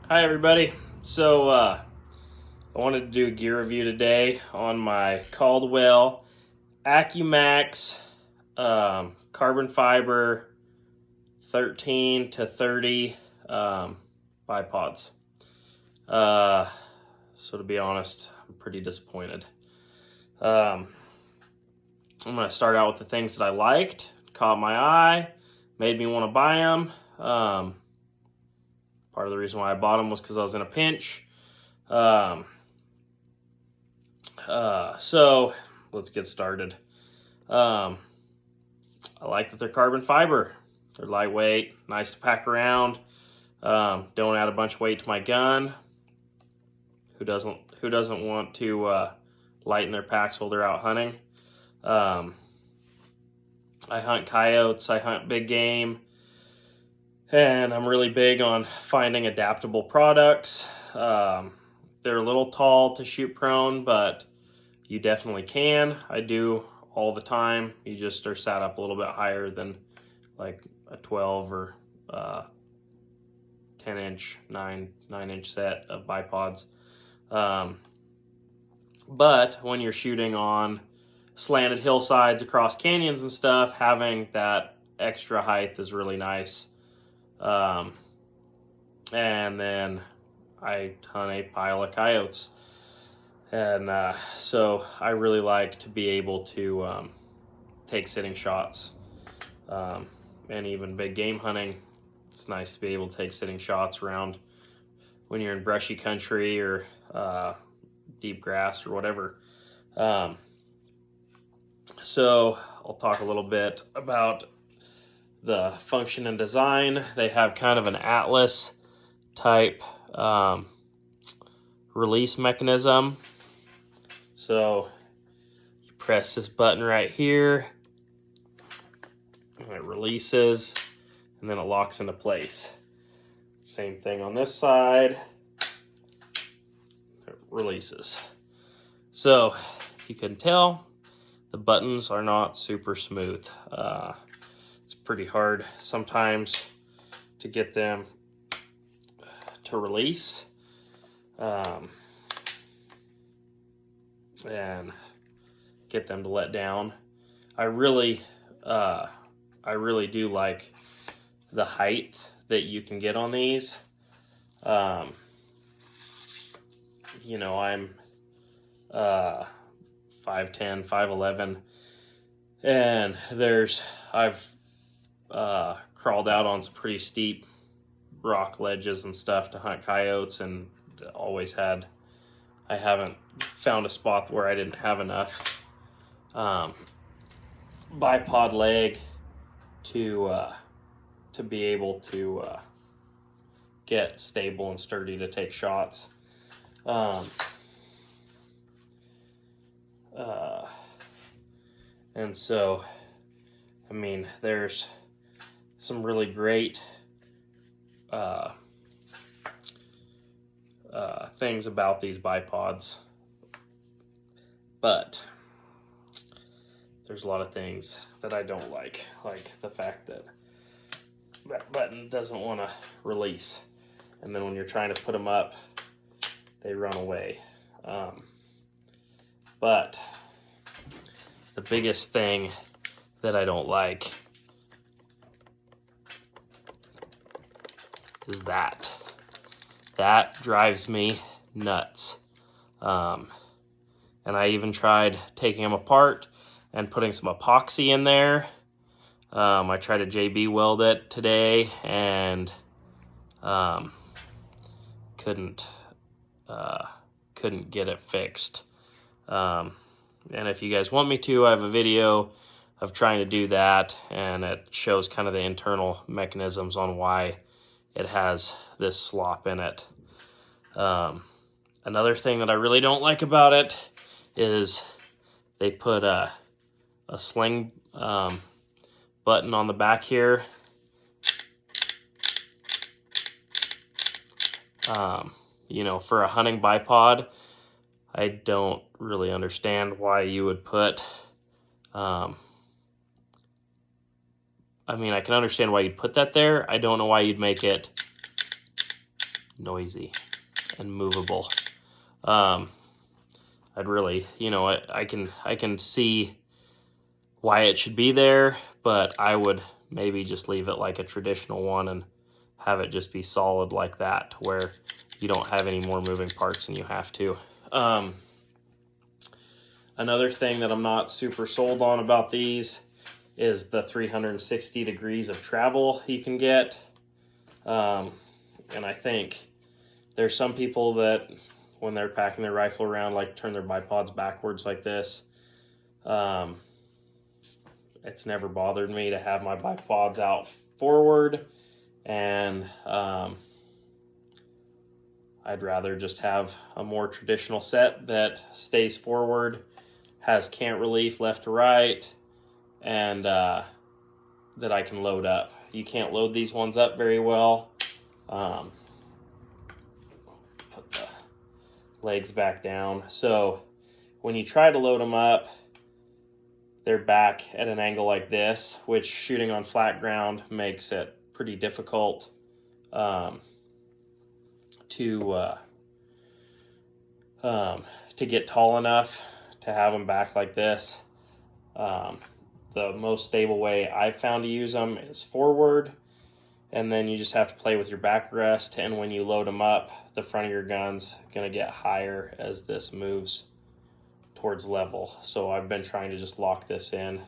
Hi everybody. I wanted to do a gear review today on my Caldwell accumax carbon fiber 13 to 30 bipods. So to be honest, I'm pretty disappointed. I'm going to start out with the things that I liked, caught my eye, made me want to buy them. Part of the reason why I bought them was because I was in a pinch. So let's get started. I like that they're carbon fiber. They're lightweight, nice to pack around. Don't add a bunch of weight to my gun. Who doesn't want to lighten their packs while they're out hunting? I hunt coyotes, I hunt big game, and I'm really big on finding adaptable products. They're a little tall to shoot prone, but you definitely can. I do all the time. You just are sat up a little bit higher than like a 12 or 10 inch, 9 inch set of bipods. But when you're shooting on slanted hillsides across canyons and stuff, having that extra height is really nice. And then I hunt a pile of coyotes. And so I really like to be able to take sitting shots. And even big game hunting, it's nice to be able to take sitting shots around when you're in brushy country or deep grass or whatever. So I'll talk a little bit about the function and design. They have kind of an Atlas type release mechanism. So you press this button right here and it releases and then it locks into place. Same thing on this side, it releases. So if you can tell, the buttons are not super smooth. It's pretty hard sometimes to get them to release. And get them to let down. I really do like the height that you can get on these. You know, I'm 5'10", 5'11", and I've crawled out on some pretty steep rock ledges and stuff to hunt coyotes, and I haven't found a spot where I didn't have enough bipod leg to be able to get stable and sturdy to take shots. And so, I mean, there's some really great things about these bipods, but there's a lot of things that I don't like the fact that that button doesn't want to release, and then when you're trying to put them up, they run away. But the biggest thing that I don't like is that drives me nuts. And I even tried taking them apart and putting some epoxy in there. I tried to JB weld it today and couldn't get it fixed. And if you guys want me to, I have a video of trying to do that, and it shows kind of the internal mechanisms on why it has this slop in it. Another thing that I really don't like about it is they put a sling button on the back here. You know, for a hunting bipod, I don't really understand why you would put I mean, I can understand why you'd put that there. I don't know why you'd make it noisy and movable. I'd really, you know, I can see why it should be there, but I would maybe just leave it like a traditional one and have it just be solid like that, to where you don't have any more moving parts than you have to. Another thing that I'm not super sold on about these is the 360 degrees of travel you can get. And I think there's some people that, when they're packing their rifle around, like turn their bipods backwards like this. It's never bothered me to have my bipods out forward, and I'd rather just have a more traditional set that stays forward, has cant relief left to right, and that I can load up. You can't load these ones up very well. Put the legs back down. So when you try to load them up, they're back at an angle like this, which shooting on flat ground makes it pretty difficult to get tall enough to have them back like this. The most stable way I've found to use them is forward, and then you just have to play with your backrest, and when you load them up, the front of your gun's gonna get higher as this moves towards level. So I've been trying to just lock this in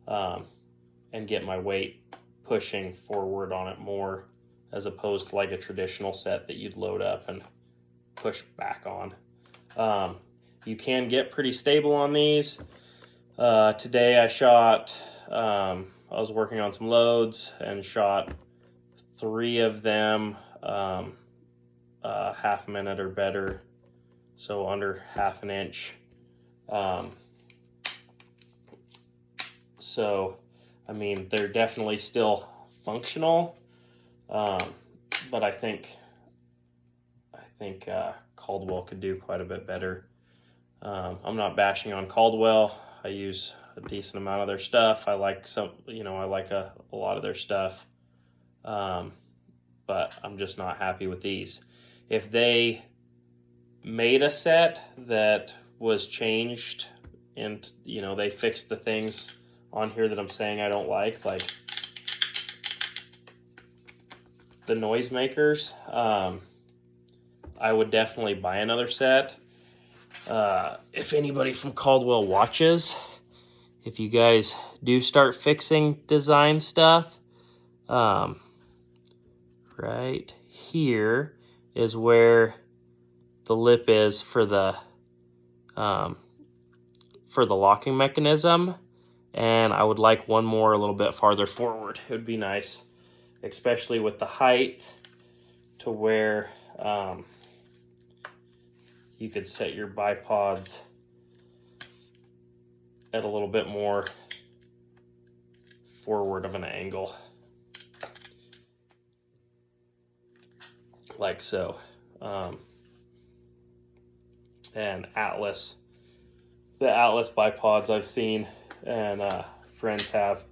and get my weight pushing forward on it more, as opposed to like a traditional set that you'd load up and push back on. You can get pretty stable on these. Today I shot, I was working on some loads and shot 3 of them half a minute or better, so under half an inch. So, I mean, they're definitely still functional, but I think Caldwell could do quite a bit better. I'm not bashing on Caldwell. I use a decent amount of their stuff. I like some, you know, I like a lot of their stuff, but I'm just not happy with these. If they made a set that was changed and, you know, they fixed the things on here that I'm saying I don't like the noisemakers, I would definitely buy another set. If anybody from Caldwell watches, if you guys do start fixing design stuff, right here is where the lip is for the locking mechanism, and I would like one more a little bit farther forward. It would be nice, especially with the height, to where you could set your bipods at a little bit more forward of an angle, like so. And the Atlas bipods I've seen, and friends have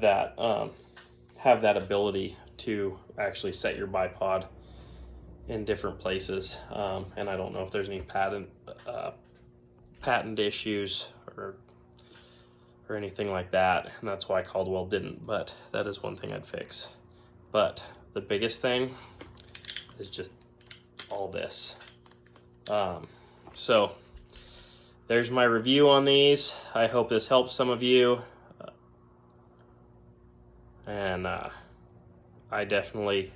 that ability to actually set your bipod in different places, and I don't know if there's any patent issues or anything like that, and that's why Caldwell didn't, but that is one thing I'd fix. But the biggest thing is just all this. So there's my review on these. I hope this helps some of you, and I definitely,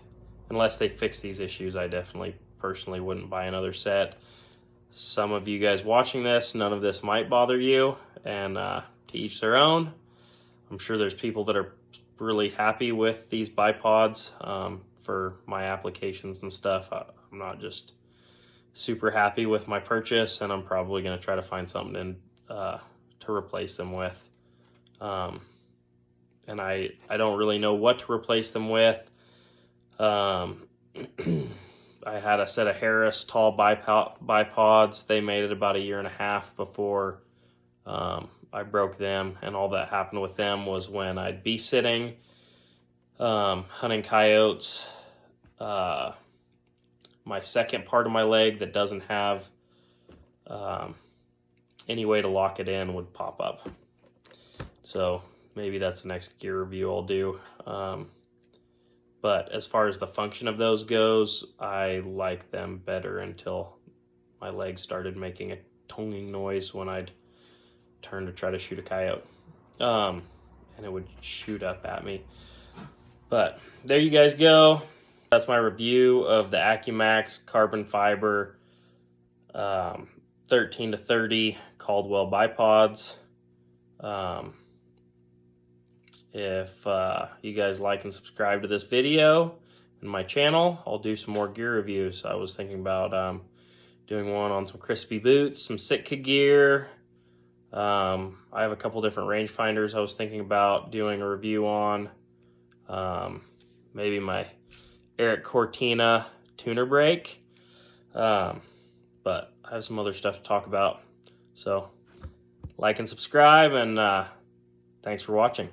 unless they fix these issues, I definitely personally wouldn't buy another set. Some of you guys watching this, none of this might bother you, and to each their own. I'm sure there's people that are really happy with these bipods for my applications and stuff. I'm not just super happy with my purchase, and I'm probably going to try to find something to replace them with. And I don't really know what to replace them with. I had a set of Harris tall bipods. They made it about 1.5 years before I broke them, and all that happened with them was when I'd be sitting hunting coyotes, my second part of my leg that doesn't have any way to lock it in would pop up. So maybe that's the next gear review I'll do. But as far as the function of those goes, I like them better until my legs started making a tonguing noise when I'd turn to try to shoot a coyote. And it would shoot up at me. But there you guys go. That's my review of the Accumax carbon fiber 13 to 30 Caldwell bipods. If you guys like and subscribe to this video and my channel, I'll do some more gear reviews. I was thinking about doing one on some crispy boots, some Sitka gear. I have a couple different rangefinders I was thinking about doing a review on. Maybe my Eric Cortina tuner brake. But I have some other stuff to talk about. So like and subscribe, and thanks for watching.